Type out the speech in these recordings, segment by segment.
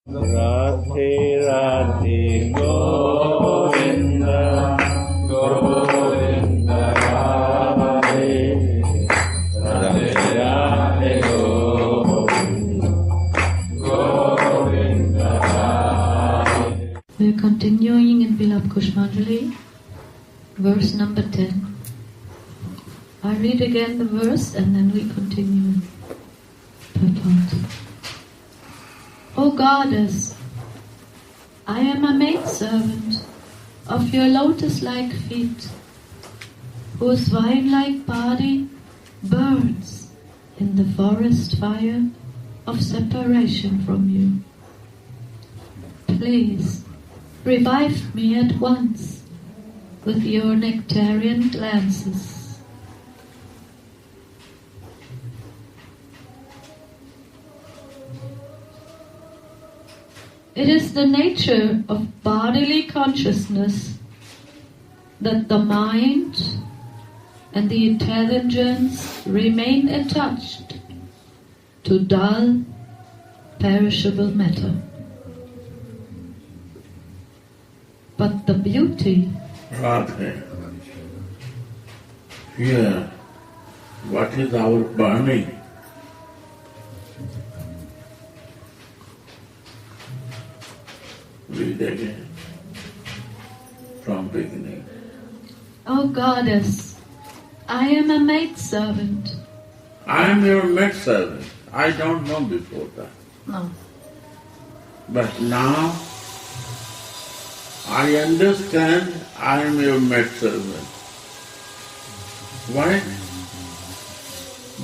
Radhe Radhe Govinda Govinda Radhe Radhe Radhe Govinda Govinda Radhe. We're continuing in Vilapa Kusumanjali, verse number 10. I read again the verse and then we continue purport. O Goddess, I am a maidservant of your lotus-like feet, whose vine-like body burns in the forest fire of separation from you. Please, revive me at once with your nectarian glances. It is the nature of bodily consciousness that the mind and the intelligence remain attached to dull, perishable matter. But the beauty Radhe, here, what is our burning? Read again, from beginning. O Goddess, I am a maidservant. I am your maidservant. I don't know before that. No. But now, I understand I am your maidservant. Why?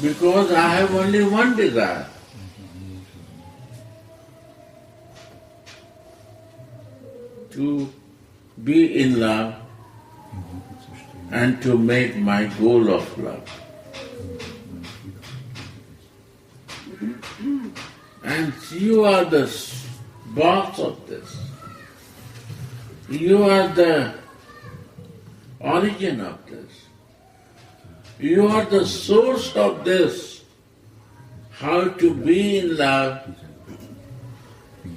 Because I have only one desire. To be in love and to make my goal of love. And you are the boss of this. You are the origin of this. You are the source of this. How to be in love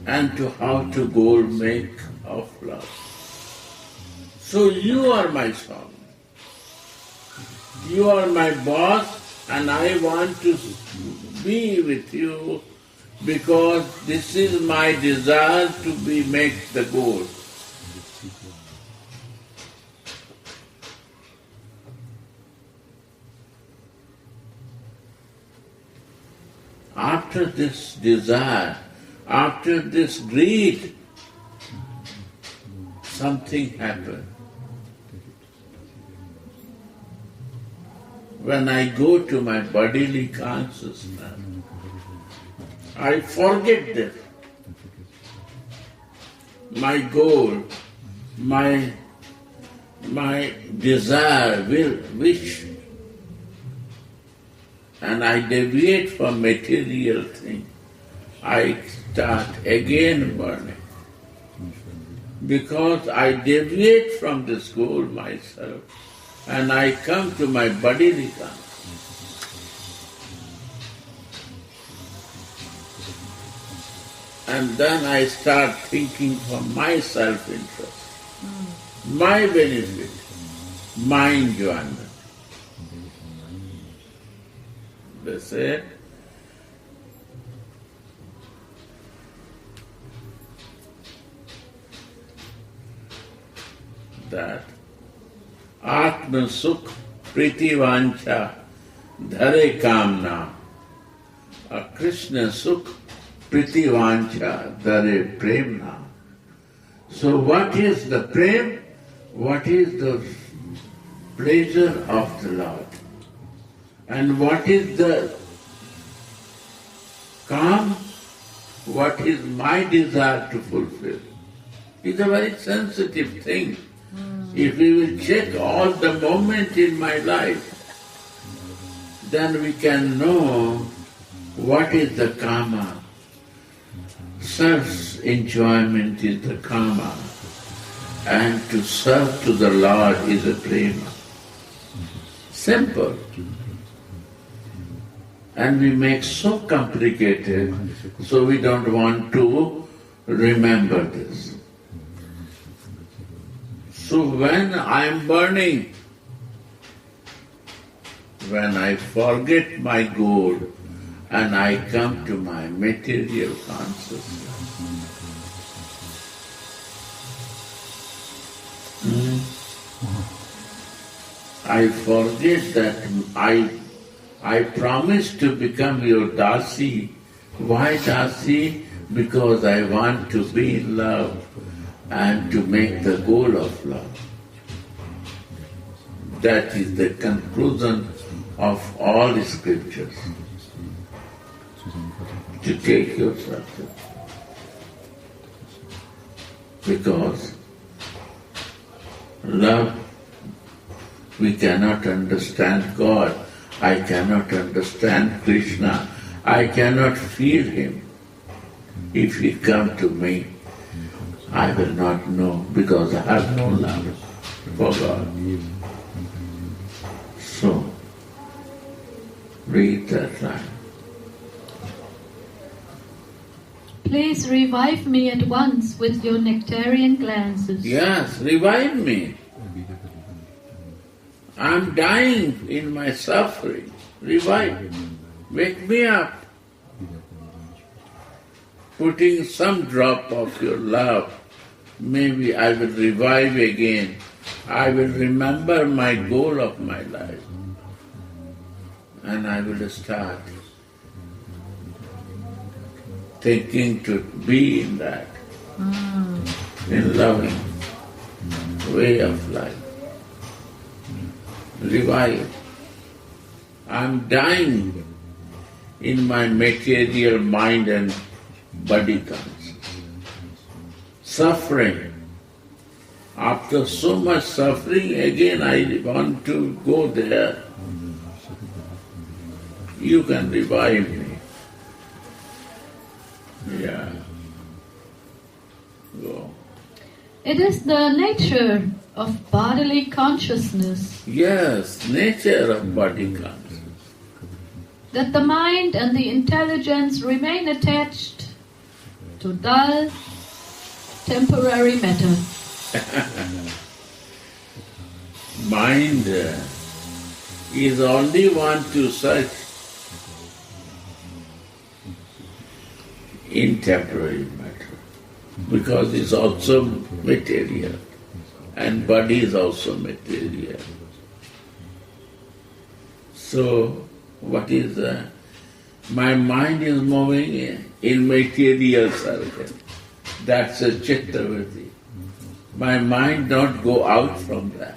and to how to goal make of love. So you are my song. You are my boss and I want to be with you because this is my desire to make the goal. After this desire, after this greed, something happened. When I go to my bodily consciousness, I forget this. My goal, my desire, wish, and I deviate from material thing. I start again burning. Because I deviate from this goal myself and I come to my bodily consciousness. And then I start thinking for my self-interest, my benefit, my enjoyment. They say, that Atma Sukh Priti Vancha Dhare Kamna, a Krishna Sukh Priti Vancha Dhare Premna. So what is the prem? What is the pleasure of the Lord? And what is the calm? What is my desire to fulfill? It's a very sensitive thing. If we will check all the moments in my life, then we can know what is the karma. Self-enjoyment is the karma, and to serve to the Lord is a prema. Simple. And we make so complicated, so we don't want to remember this. So when I am burning, when I forget my goal and I come to my material consciousness, I forget that I promised to become your Dasi. Why Dasi? Because I want to be in love and to make the goal of love. That is the conclusion of all the scriptures. To take yourself there. Because love, we cannot understand God. I cannot understand Krishna. I cannot feel Him. If He come to me, I will not know because I have no love for God. So, read that line. Please revive me at once with your nectarian glances. Yes, revive me. I'm dying in my suffering. Revive. Wake me up. Putting some drop of your love, maybe I will revive again. I will remember my goal of my life. And I will start thinking to be in that, in loving way of life. Revive. I'm dying in my material mind and body consciousness. Suffering. After so much suffering, again I want to go there. You can revive me. Yeah. Go. It is the nature of bodily consciousness Yes, nature of body consciousness. that the mind and the intelligence remain attached to dull, temporary matter. Mind is only want to search in temporary matter because it's also material and body is also material. So what is my mind is moving in material circle. That's a chittavritti. My mind don't go out from that.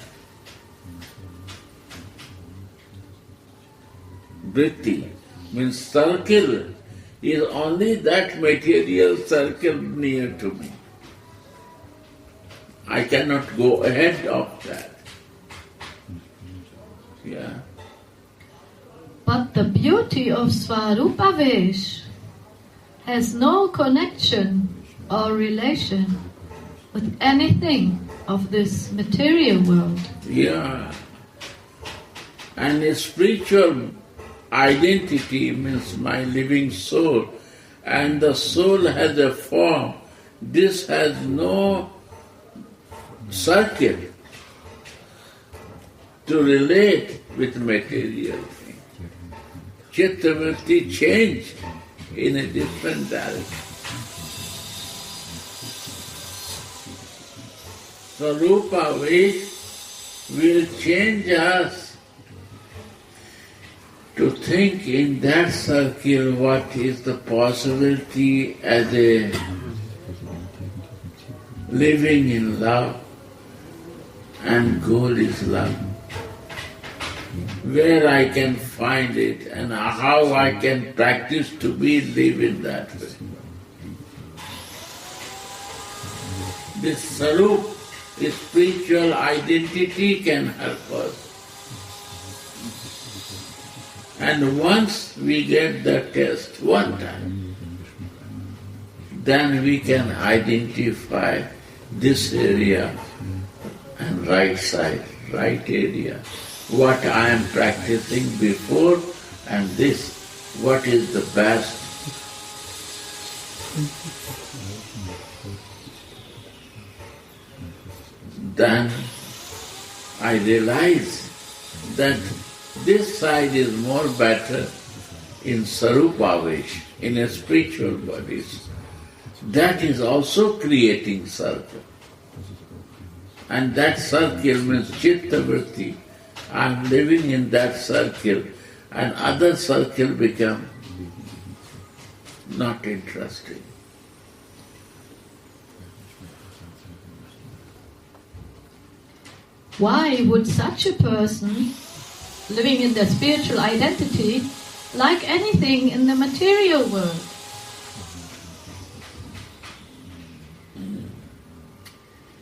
Vritti means circle is only that material circle near to me. I cannot go ahead of that. Yeah. But the beauty of Svarupavesh has no connection or relation with anything of this material world. Yeah. And a spiritual identity means my living soul, and the soul has a form. This has no circle to relate with material thing. Chittavritti change in a different direction. So Rupa will change us to think in that circle what is the possibility as a living in love, and goal is love. Where I can find it and how I can practice to live in that way. This sarup, this spiritual identity can help us. And once we get the test one time, then we can identify this area and right side, right area. What I am practicing before and this, what is the best then I realize that this side is more better in Sarupavesh, in a spiritual bodies. That is also creating circle. And that circle means Chitta Vritti. I am living in that circle, and other circle become not interesting. Why would such a person, living in their spiritual identity, like anything in the material world?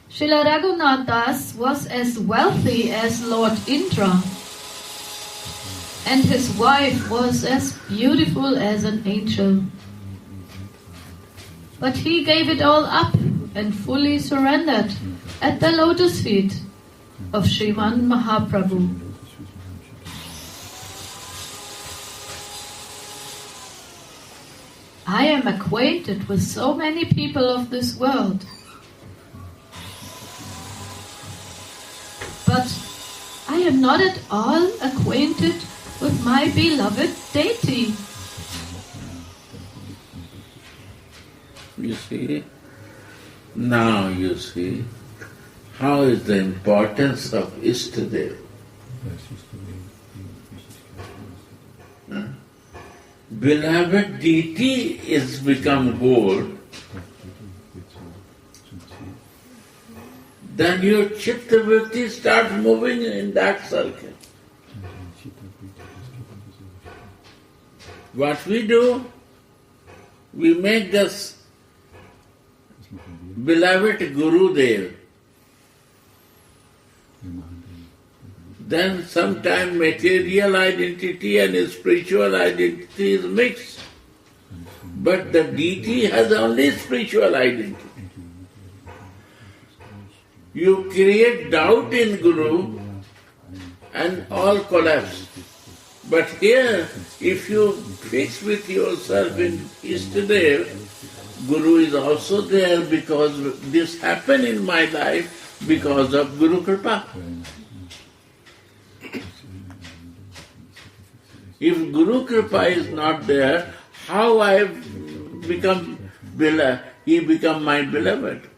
Srila Raghunath Das was as wealthy as Lord Indra, and his wife was as beautiful as an angel. But he gave it all up and fully surrendered at the lotus feet of Sriman Mahaprabhu. I am acquainted with so many people of this world, but I am not at all acquainted with my beloved deity. You see, now you see how is the importance of Ishtadev. Beloved deity is become goal, then your Chitta Vritti starts moving in that circle. What we do, we make this beloved Guru Dev. Then sometimes material identity and spiritual identity is mixed. But the deity has only spiritual identity. You create doubt in Guru and all collapse. But here, if you fix with yourself in Ishtadev, Guru is also there because this happened in my life because of Guru Kripa. If Guru Kripa is not there, how I have become he become my beloved?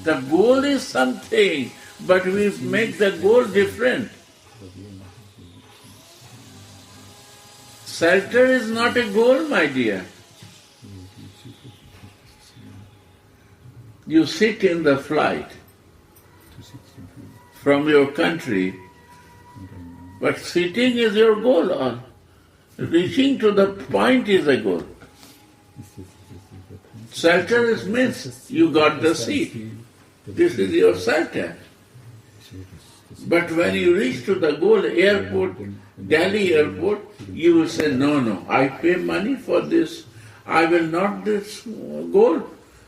The goal is something, but we make the goal different. Shelter is not a goal, my dear. You sit in the flight from your country, but sitting is your goal, or reaching to the point is a goal. Shelter is means you got the seat. This is your shelter. But when you reach to the goal, airport, Delhi airport, you will say, no, I pay money for this. I will not this goal.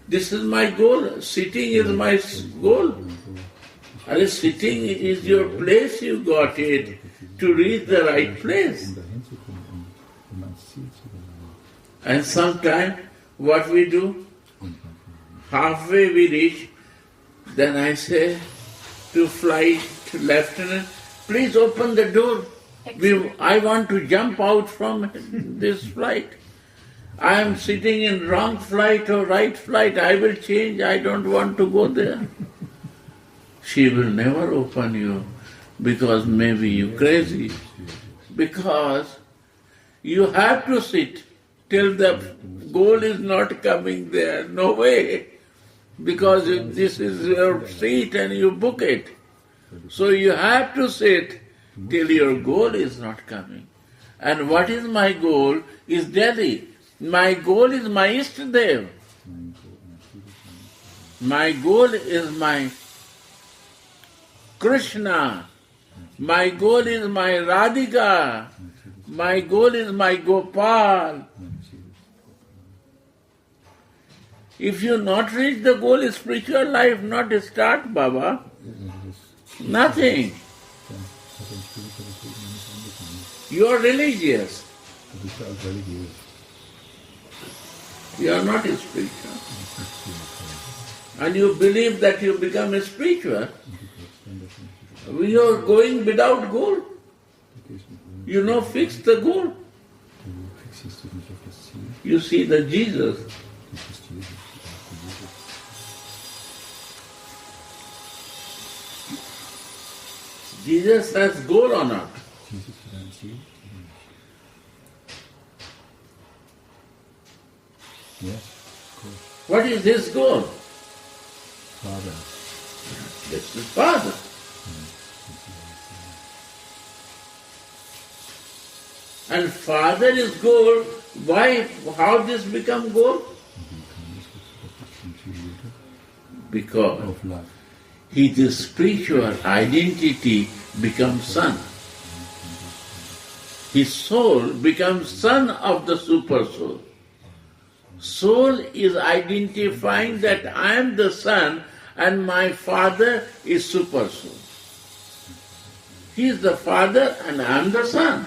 This is my goal. Sitting is my goal. And sitting is your place, you got it, to reach the right place. And sometimes what we do, halfway we reach, then I say to flight lieutenant, please open the door. I want to jump out from this flight. I am sitting in wrong flight or right flight. I will change. I don't want to go there. She will never open you because maybe you crazy. Because you have to sit till the goal is not coming there. No way. Because this is your seat and you book it. So you have to sit till your goal is not coming. And what is my goal is Delhi. My goal is my Ishtadev. My goal is my Krishna. My goal is my Radhika. My goal is my Gopal. If you not reach the goal, spiritual life not start, Baba. Nothing. You are religious. You are not spiritual. And you believe that you become a spiritual, we are going without goal. You know, fix the goal. You see the Jesus. Jesus has goal or not? Yes, of course. What is his goal? Father. This is Father. And Father is goal. Why? How this become goal? Because Of love. his spiritual identity becomes son. His soul becomes son of the super soul. Soul is identifying that I am the son and my father is super soul. He is the father and I am the son.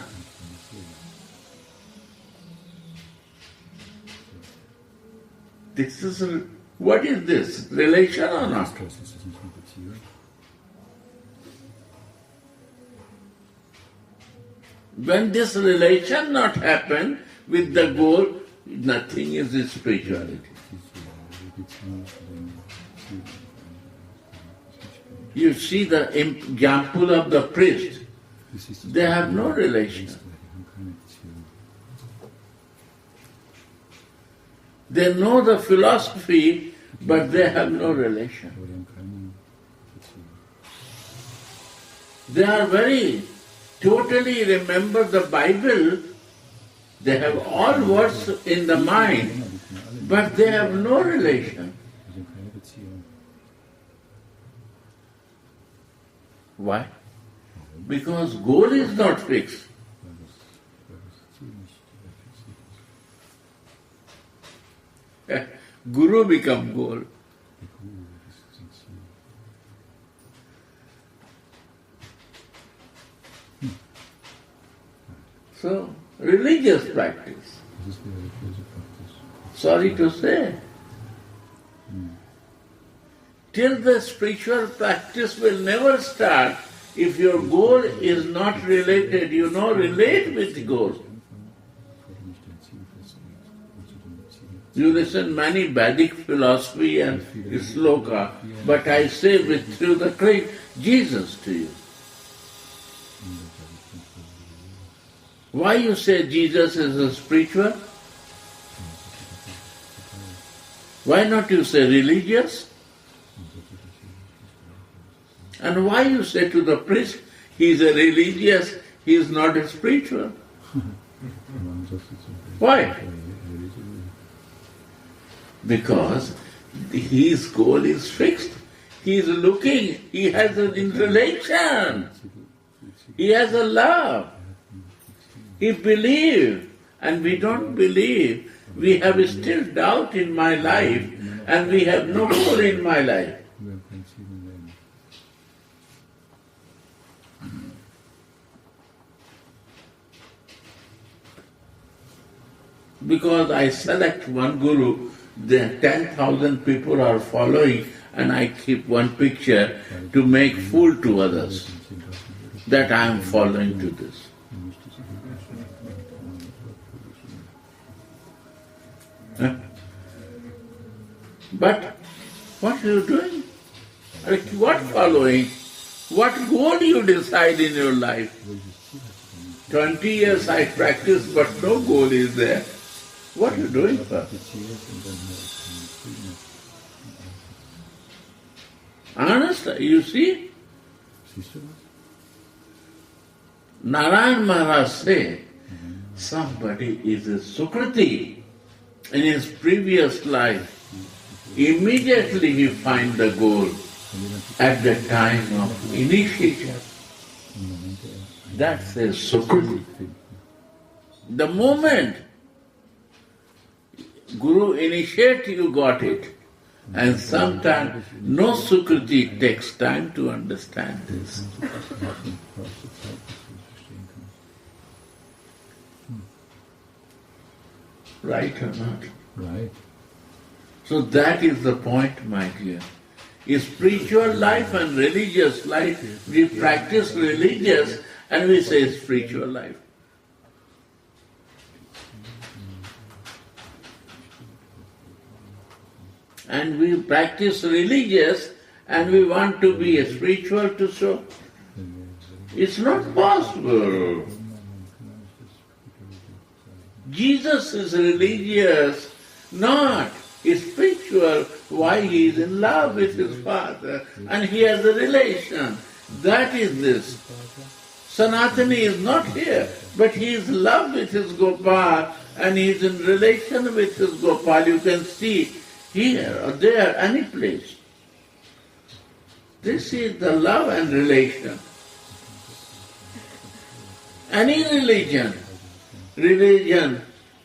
This is, what is this? Relation or not? Das ist nicht eine Beziehung. When this relation not happen with the goal, nothing is spirituality. You see the example of the priest, they have no relation. They know the philosophy, but they have no relation. They are very totally remember the Bible, they have all words in the mind, but they have no relation. Why? Because goal is not fixed. Guru become goal. So, religious practice. Sorry to say. Till the spiritual practice will never start if your goal is not related. You know, relate with the goal. You listen many Vedic philosophy and sloka, but I say through the great Jesus to you. Why you say Jesus is a spiritual? Why not you say religious? And why you say to the priest, he is a religious, he is not a spiritual? Why? Because his goal is fixed. He is looking, he has an relation, he has a love. He believes, and we don't believe. We have still doubt in my life, and we have no goal in my life. Because I select one guru, then 10,000 people are following, and I keep one picture to make fool to others that I am following to this. Huh? But what are you doing? What following? What goal you decide in your life? 20 years I practice, but no goal is there. What are you doing for? Honest, you see? Narayan Maharaj said, somebody is a Sukriti in his previous life. Immediately he finds the goal at the time of initiation. That's a Sukriti. The moment Guru initiate, you got it. And sometimes no Sukriti takes time to understand this. Right or not? Right. So that is the point, my dear. Spiritual life and religious life, we practice religious and we say spiritual life. And we practice religious and we want to be spiritual to show. It's not possible. Jesus is religious, not spiritual. Why? He is in love with his Father and he has a relation. That is this. Sanatani is not here, but he is in love with his Gopal and he is in relation with his Gopal. You can see here or there, any place. This is the love and relation. Any religion,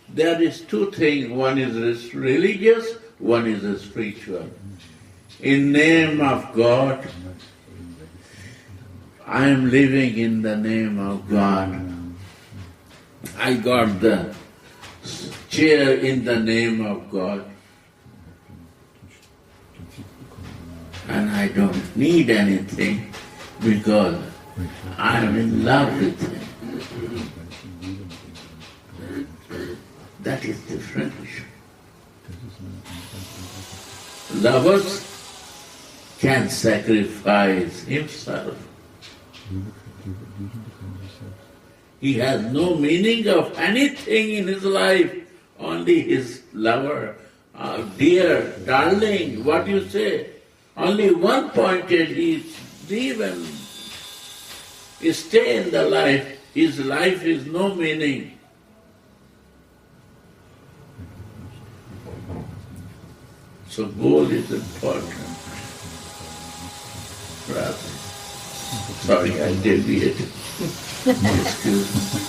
there is two things. One is religious, one is spiritual. In name of God, I am living in the name of God. I got the chair in the name of God. And I don't need anything because I am in love with Him. That is different. Lovers can sacrifice himself. He has no meaning of anything in his life, only his lover. Dear, darling, what you say? Only one pointed, he live and stay in the life. His life is no meaning. So goal is important. Rather. Sorry, I deviated. Excuse me.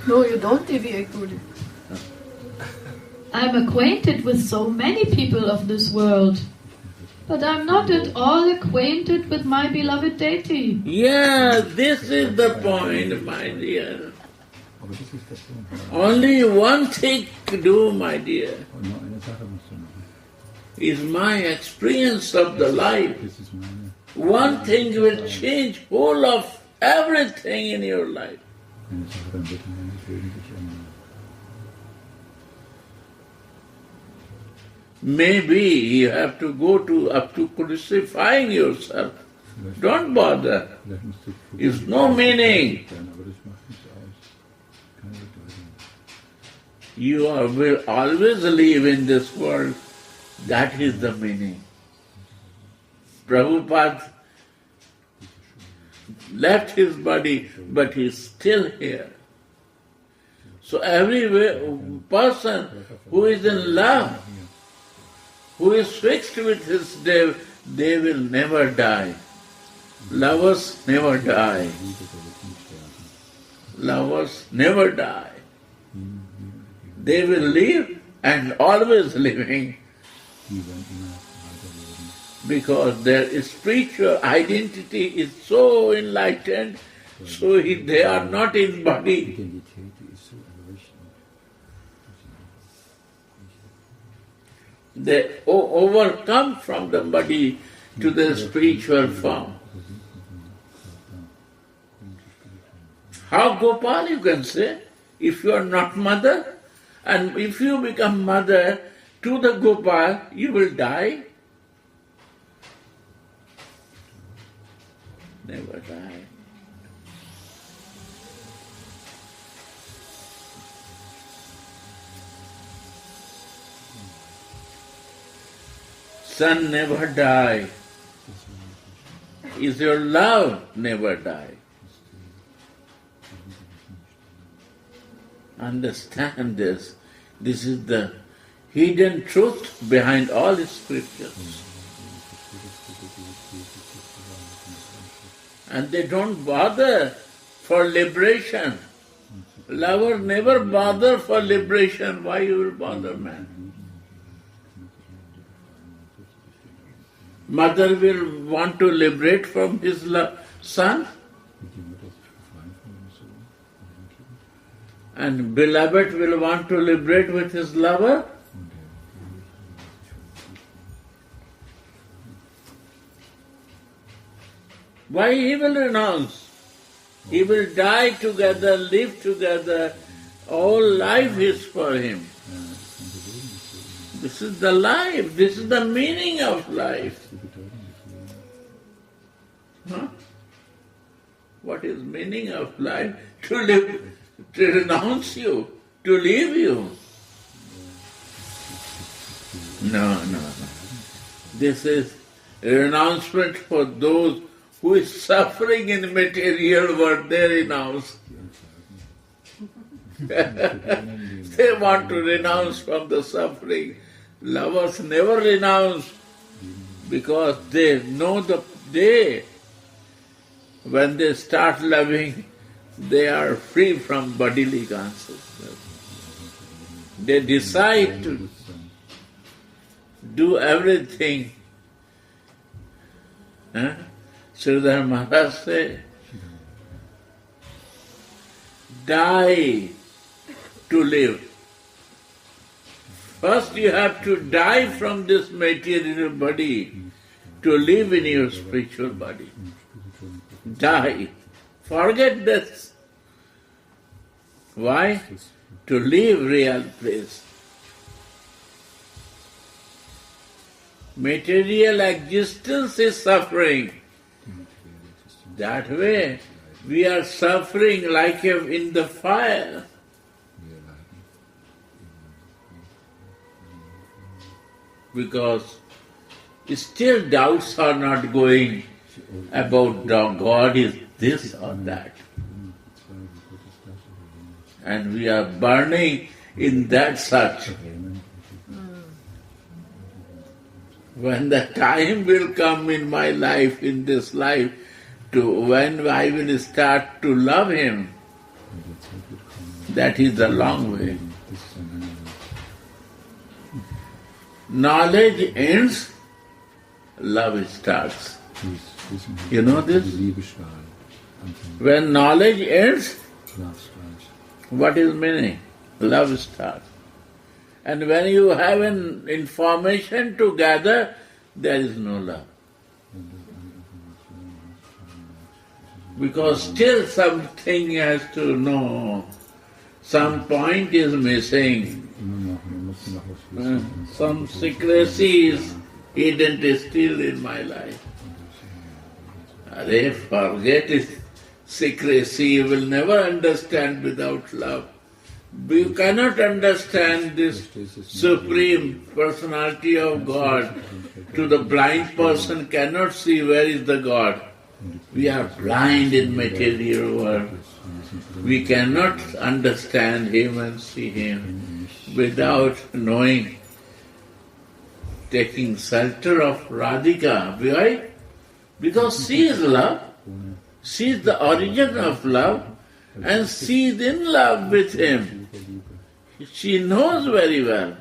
No, you don't deviate, Guru. I'm acquainted with so many people of this world, but I'm not at all acquainted with my beloved deity. Yeah, this is the point, my dear. Only one thing to do, my dear, is my experience of the life. One thing will change whole of everything in your life. Maybe you have to go up to crucifying yourself. Don't bother. It's no meaning. You will always live in this world. That is the meaning. Prabhupada left his body, but he is still here. So every person who is in love, who is fixed with his dev, they will never die. Lovers never die. Lovers never die. They will live and always living because their spiritual identity is so enlightened, so they are not in body. They overcome from the body to the spiritual form. How Gopal you can say, if you are not mother? And if you become mother to the Gopal, you will die? Never die. Son never die. Is your love never die? Understand this. This is the hidden truth behind all the scriptures. And they don't bother for liberation. Lover never bother for liberation. Why you will bother, man? Mother will want to liberate from his son? And beloved will want to liberate with his lover? Why he will renounce? He will die together, live together. All life is for him. This is the life. This is the meaning of life. Huh? What is meaning of life? To live, to renounce you, to leave you. No. This is a renouncement for those who is suffering in material world, they renounce. They want to renounce from the suffering. Lovers never renounce because they know when they start loving, they are free from bodily consciousness. They decide to do everything. Sridhar Maharaj said, die to live. First you have to die from this material body to live in your spiritual body. Die. Forget this. Why? To live real place. Material existence is suffering. That way, we are suffering like in the fire. Because still doubts are not going about God is this or that. And we are burning in that search. When the time will come in my life, in this life, when I will start to love Him, that is the long way. Knowledge ends, love starts. You know this? When knowledge ends, what is meaning? Love starts. And when you have an information to gather, there is no love. Because still something has to know. Some point is missing. Some secrecy is hidden still in my life. Forget it. Secrecy you will never understand without love. You cannot understand this Supreme Personality of God. To the blind person cannot see where is the God. We are blind in material world. We cannot understand Him and see Him without knowing, taking shelter of Radhika. Why? Because she is love. She is the origin of love and she is in love with Him. She knows very well.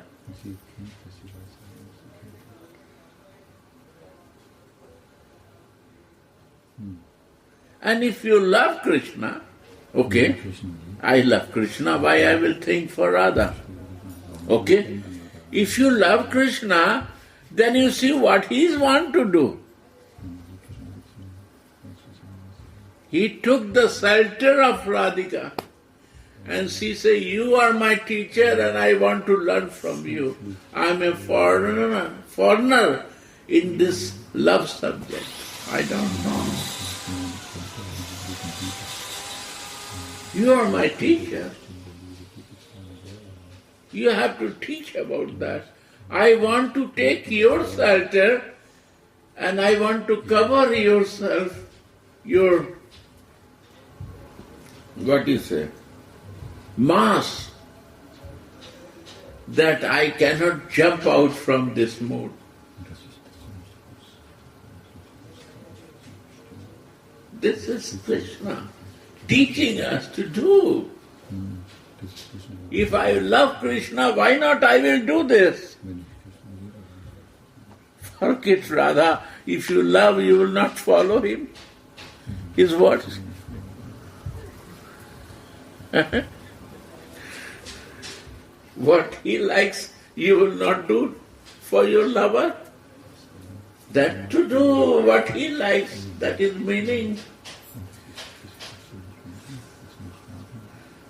And if you love Krishna, okay, I love Krishna, why I will think for Radha? Okay? If you love Krishna, then you see what He wants to do. He took the shelter of Radhika and she said, you are my teacher and I want to learn from you. I am a foreigner in this love subject. I don't know. You are my teacher. You have to teach about that. I want to take your shelter and I want to cover yourself, what you say, mass, that I cannot jump out from this mood. This is Krishna teaching us to do. If I love Krishna, why not I will do this? Forget Radha. If you love, you will not follow him. His words. What he likes, you will not do for your lover. That to do what he likes, that is meaning.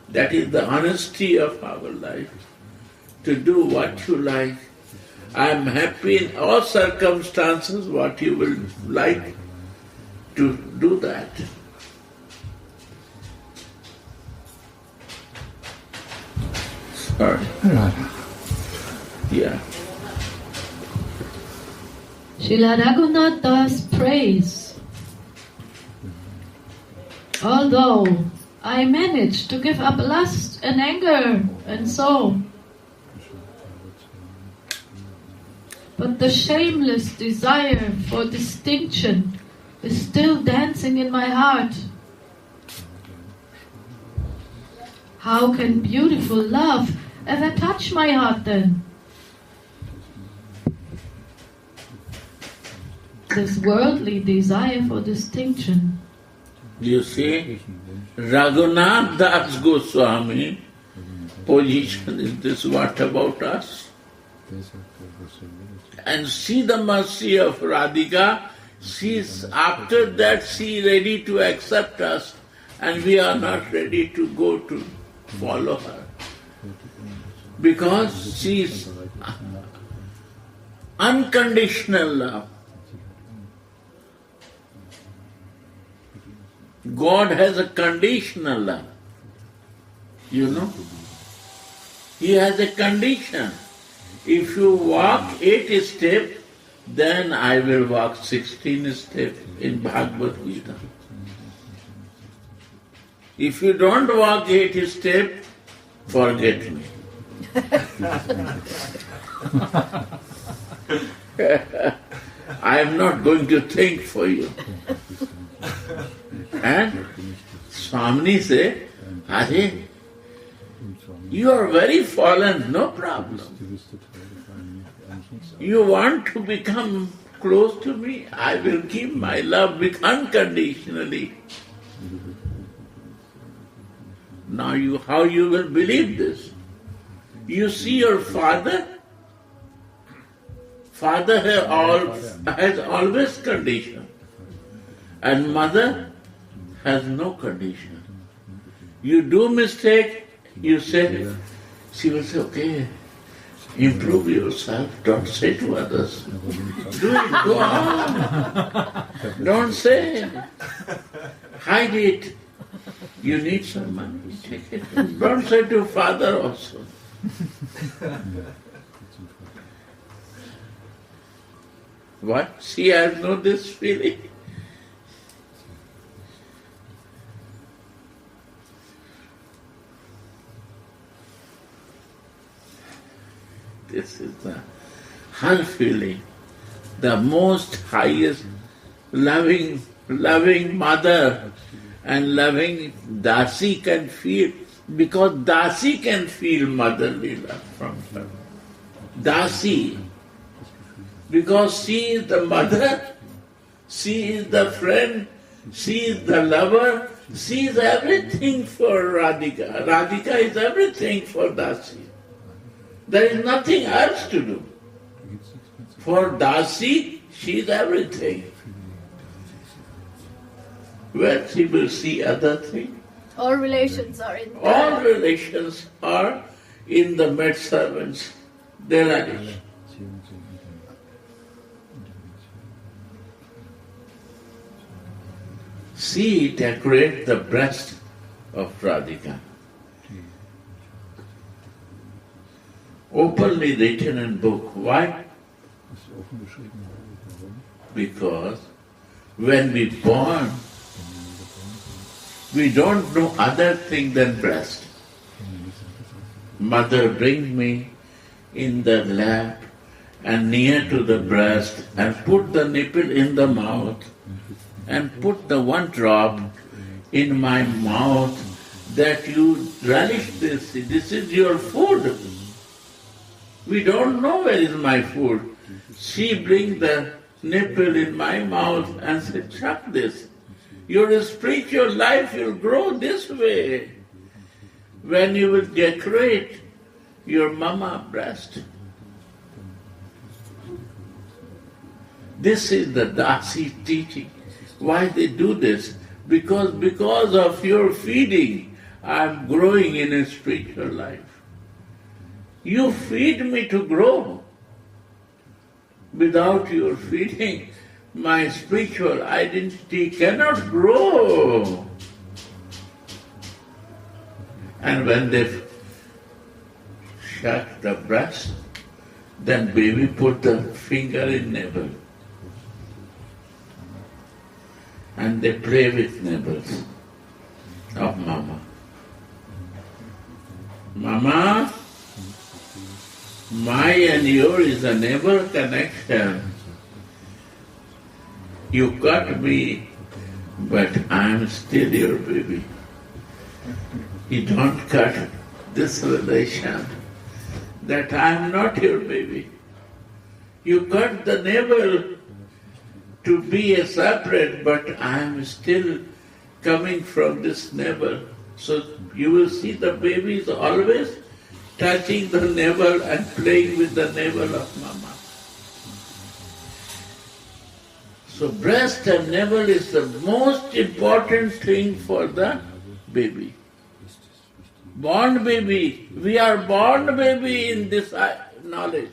That is the honesty of our life. To do what you like. I am happy in all circumstances, what you will like to do that. Sorry. Yeah. Srila Raghunath Das prays, although I managed to give up lust and anger and so, but the shameless desire for distinction is still dancing in my heart. How can beautiful love ever touch my heart then? This worldly desire for distinction. You see, Raghunath Das Goswami position is this, what about us? And see the mercy of Radhika, after that she is ready to accept us and we are not ready to go to follow her. Because she is unconditional love. God has a conditional love. You know? He has a condition. If you walk 8 steps, then I will walk 16 steps in Bhagavad Gita. If you don't walk 8 steps, forget me. I am not going to think for you. And Swami said, Hare, you are very fallen, no problem. You want to become close to me? I will give my love unconditionally. Now how you will believe this? You see your father? Father has always condition. And mother has no condition. You do mistake, you say, she will say, okay, improve yourself, don't say to others. Do it, go on. Don't say. Hide it. You need some money, take it. Don't say to father also. What? She has no this feeling. This is her feeling. The most highest loving mother and loving Dasi can feel, because Dasi can feel motherly love from her. Dasi, because she is the mother, she is the friend, she is the lover, she is everything for Radhika. Radhika is everything for Dasi. There is nothing else to do. For Dasi, she is everything. Where she will see other things. All relations are in All relations are in the maidservants. There are it. See, decorate the breast of Radhika. Openly written in book. Why? Because when we born, we don't know other thing than breast. Mother bring me in the lap and near to the breast and put the nipple in the mouth and put the one drop in my mouth that you relish this. This is your food. We don't know where is my food. She bring the nipple in my mouth and said, chuck this. Your spiritual life will grow this way. When you will decorate your mama breast. This is the Dasi teaching. Why they do this? Because of your feeding, I am growing in a spiritual life. You feed me to grow. Without your feeding, my spiritual identity cannot grow. And when they shut the breast, then baby put the finger in navel. And they play with neighbors of Mama. Mama, my and your is a neighbor connection. You cut me, but I am still your baby. You don't cut this relation that I am not your baby. You cut the navel to be a separate, but I am still coming from this navel. So you will see the baby is always touching the navel and playing with the navel of Mama. So breast and navel is the most important thing for the baby. Born baby, we are born baby in this knowledge.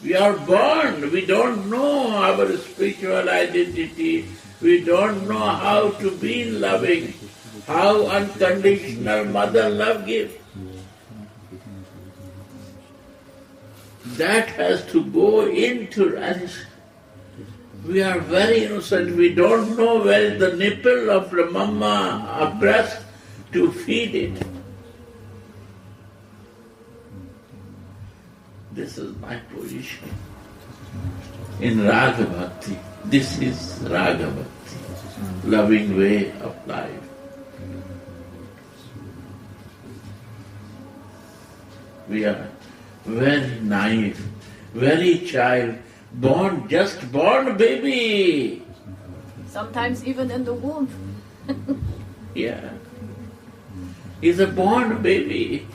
We are born, we don't know our spiritual identity, we don't know how to be loving, how unconditional mother love gives. That has to go into us. We are very innocent, we don't know where is the nipple of the mama, a breast to feed it. This is my position in Raga Bhakti. This is Raga Bhakti, loving way of life. We are very naive, very child, just born baby. Sometimes even in the womb. Yeah. He's a born baby.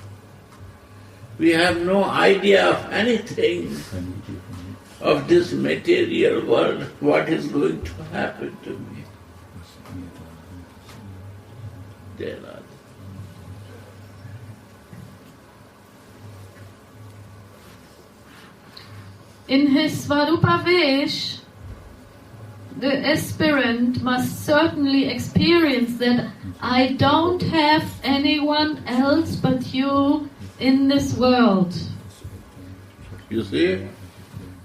We have no idea of anything of this material world, what is going to happen to me. Dear Lord. In his Svarupa Vesh, the aspirant must certainly experience that I don't have anyone else but you in this world. You see,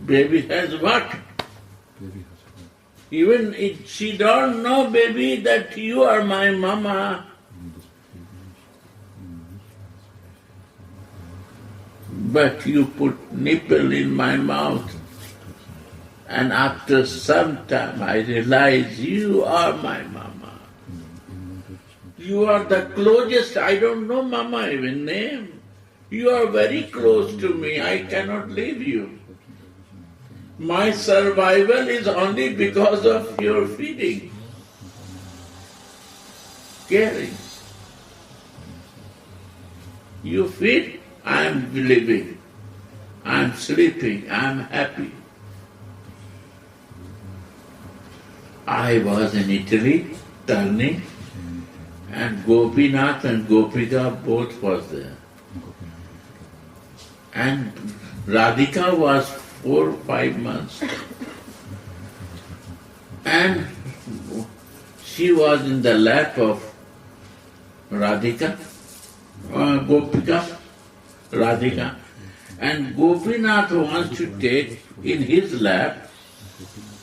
baby has what? Even if she don't know, baby, that you are my mama. But you put nipple in my mouth, and after some time I realize you are my mama. You are the closest, I don't know mama even name. You are very close to me, I cannot leave you. My survival is only because of your feeding, caring. You feed, I am living, I am sleeping, I am happy. I was in Italy, turning, and Gopinath and Gopika both was there. And Radhika was 4 or 5 months. And she was in the lap of Radhika, Gopika, Radhika. And Gopinath wants to take in his lap,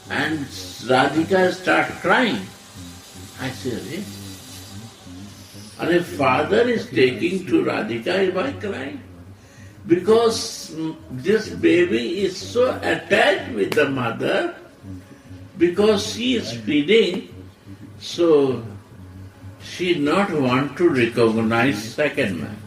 and Radhika starts crying. I say, Are father is taking to Radhika, am I crying? Because this baby is so attached with the mother, because she is feeding, so she not want to recognize second man.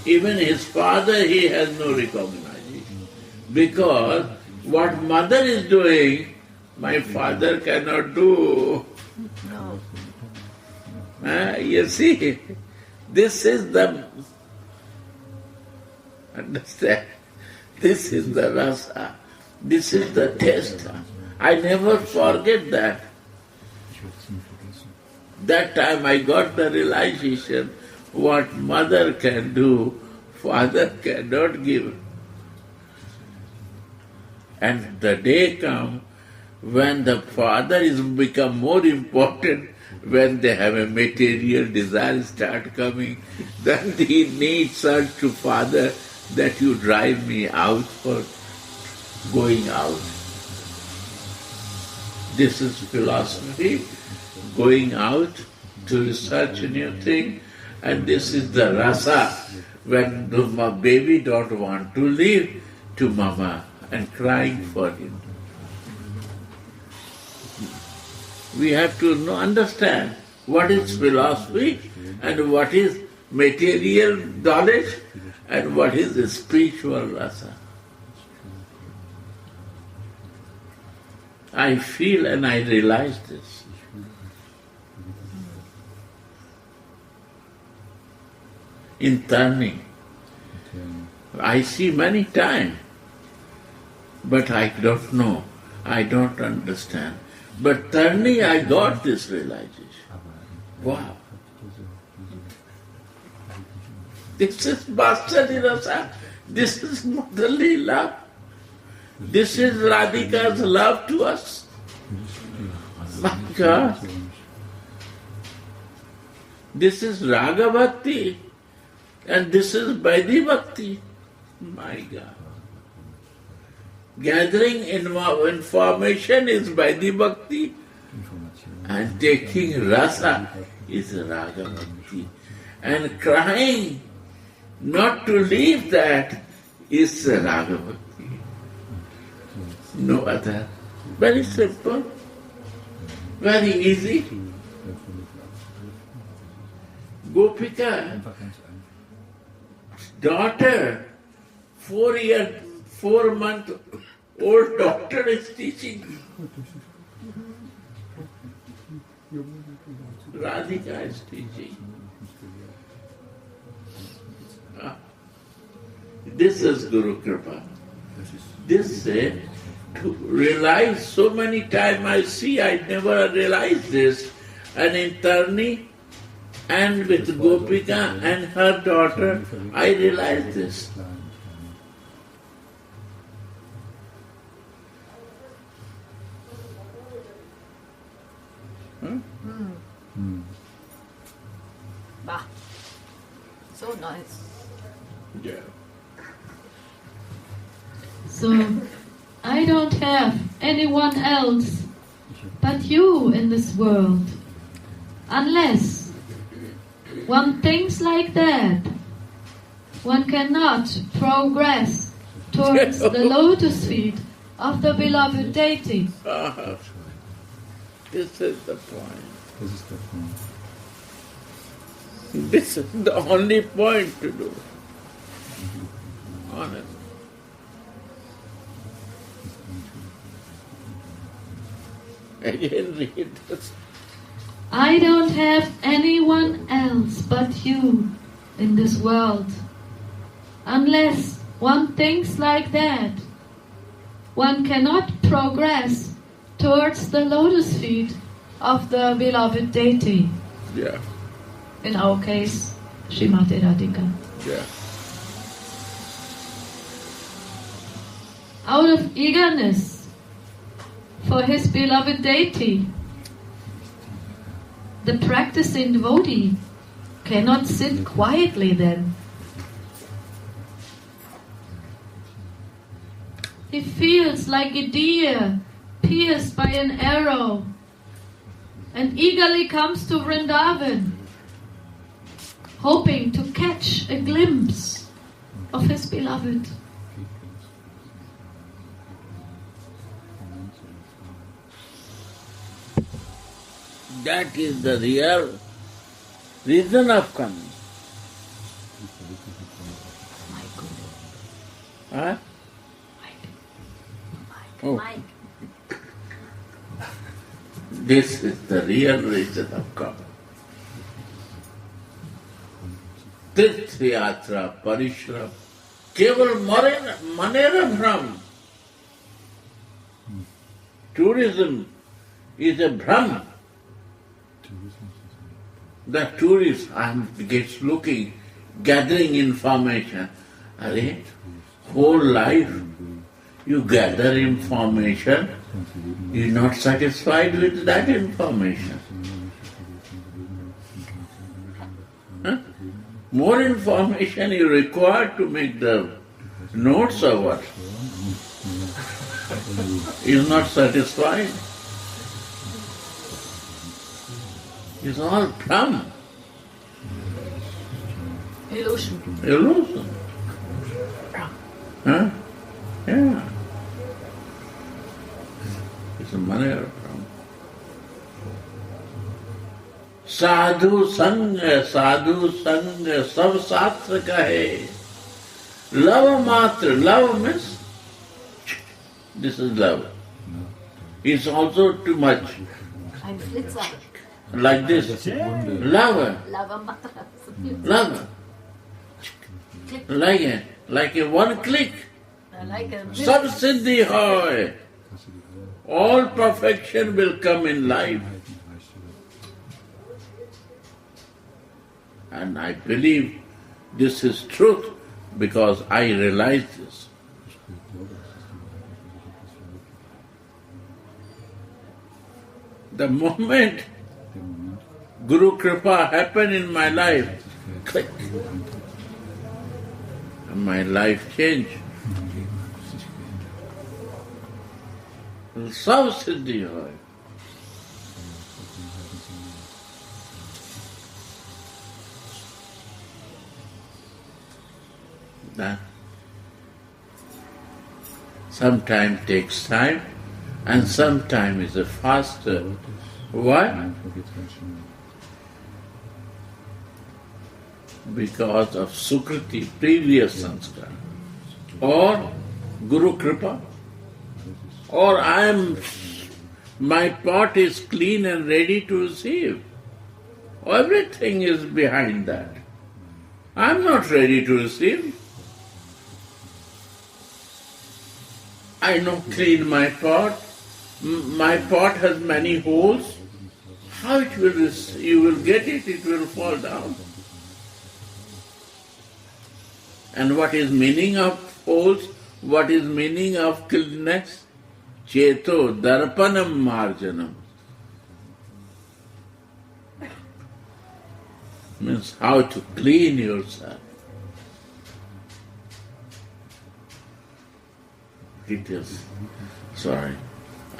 Even his father, he has no recognition. Because what mother is doing, my father cannot do. No. You see, This is the, understand, this is the rasa, this is the taste. I never forget that. Ich werde es nie vergessen. That time I got the realization what mother can do, father cannot give. And the day comes when the father is become more important, when they have a material desire start coming, then he needs search to father that you drive me out for going out. This is philosophy, going out to research a new thing, and this is the rasa, when the baby don't want to leave to mama and crying for him. We have to understand what is philosophy and what is material knowledge and what is the spiritual rasa. I feel and I realize this. In turning, I see many times, but I don't know, I don't understand. But turning, I got this realization. Wow. This is Masterly Rasa. This is motherly love. This is Radhika's love to us. My God. This is Raga Bhakti. And this is Vaidhi Bhakti. My God. Gathering information is Vaidhi Bhakti. And taking rasa is Raga Bhakti. And crying not to leave that is Raga Bhakti. No other. Very simple. Very easy. Gopika, daughter, 4-month-old daughter is teaching. Radhika is teaching. This is Guru Kripa. This to realize so many times I see, I never realized this. And in Tarni and with Gopika and her daughter, I realized this. Bah. So nice. Yeah. So, I don't have anyone else but you in this world. Unless one thinks like that, one cannot progress towards the lotus feet of the beloved deity. This is the point. Das ist der Punkt. This is the only point to do. Honest. Again read this. I don't have anyone else but you in this world. Unless one thinks like that, one cannot progress towards the lotus feet of the beloved deity. Yeah, In our case, Srimati Radhika. yeah. Out of eagerness for his beloved deity, the practicing devotee cannot sit quietly then. He feels like a deer pierced by an arrow and eagerly comes to Vrindavan, hoping to catch a glimpse of his beloved. That is the real reason of coming. My Guru. Huh? Oh. Mike. This is the real reason of coming. तीर्थ यात्रा परिश्रम केवल मनेरा भ्रम. Tourism is a bhram. The tourist gets looking, gathering information. Arey, whole life you gather information, you're not satisfied with that information. Huh? More information you require to make the notes or what? Is not satisfied. It's all bhram. Illusion. Illusion. Huh? Yeah. It's a manner of bhram. साधु संग सब शास्त्र कहे. Love matra. Love means this is love. It's also too much. Ein Flitzer. Like this. Love. Lavamatra. Love. Like a one click. Like a Sab siddhi hoy. All perfection will come in life. And I believe this is truth because I realize this. The moment Guru Kripa happened in my life, click, and my life changed. Sab siddhi hoy. That sometimes takes time and sometimes is faster. Why? Because of Sukriti, previous sanskar, or Guru Kripa, or my pot is clean and ready to receive. Everything is behind that. I'm not ready to receive. I know clean my pot. My pot has many holes. How it will you will get it, it will fall down. And what is meaning of holes? What is meaning of cleanness? Cheto darpanam marjanam. Means how to clean yourself. It is. Sorry,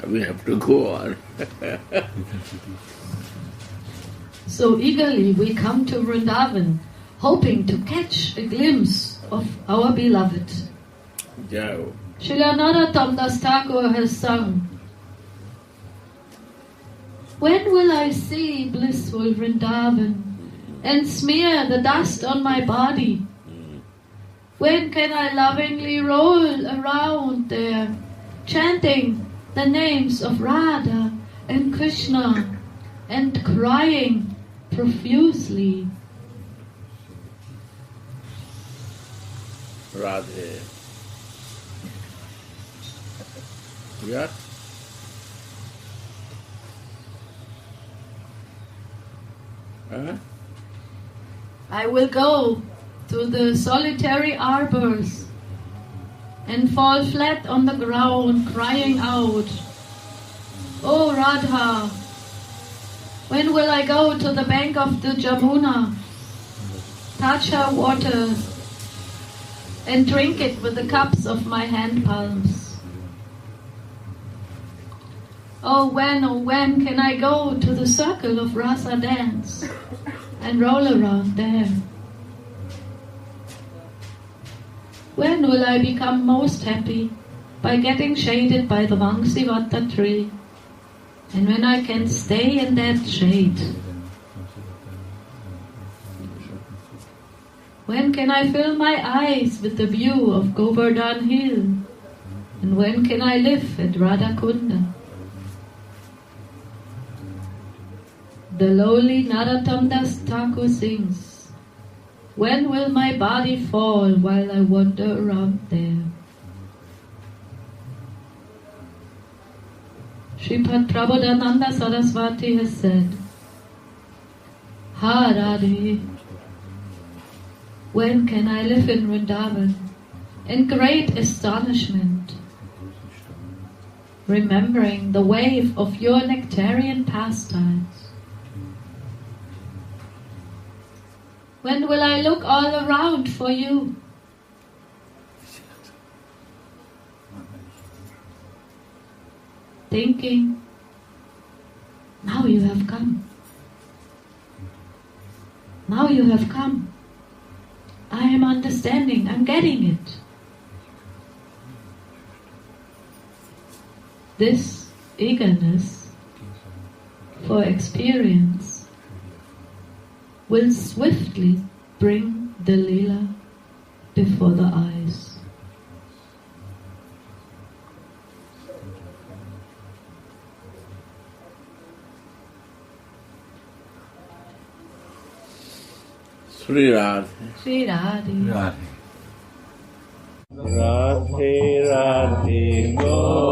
we have to go on. So eagerly we come to Vrindavan, hoping to catch a glimpse of our beloved. Jao. Srila Narottam Das Thakur has sung, "When will I see blissful Vrindavan and smear the dust on my body? When can I lovingly roll around there, chanting the names of Radha and Krishna and crying profusely?" Radhe. Yeah? Huh? I will go to the solitary arbors and fall flat on the ground, crying out, "Oh Radha, when will I go to the bank of the Jamuna, touch her water, and drink it with the cups of my hand palms? Oh when can I go to the circle of Rasa dance and roll around there? When will I become most happy? By getting shaded by the Vangsivata tree, and when I can stay in that shade. When can I fill my eyes with the view of Govardhan Hill, and when can I live at Radhakunda?" The lowly Narottam Das Thakur sings, When will my body fall while I wander around there? Sripad Prabodhananda Saraswati has said, Ha Radhe, when can I live in Vrindavan in great astonishment, remembering the wave of your nectarian pastimes? When will I look all around for you? Thinking, now you have come. Now you have come. I am understanding, I'm getting it. This eagerness for experience will swiftly bring the Leela before the eyes. Sri Radhe. Sri Radhe. Radhe. Radhe Radhe Go.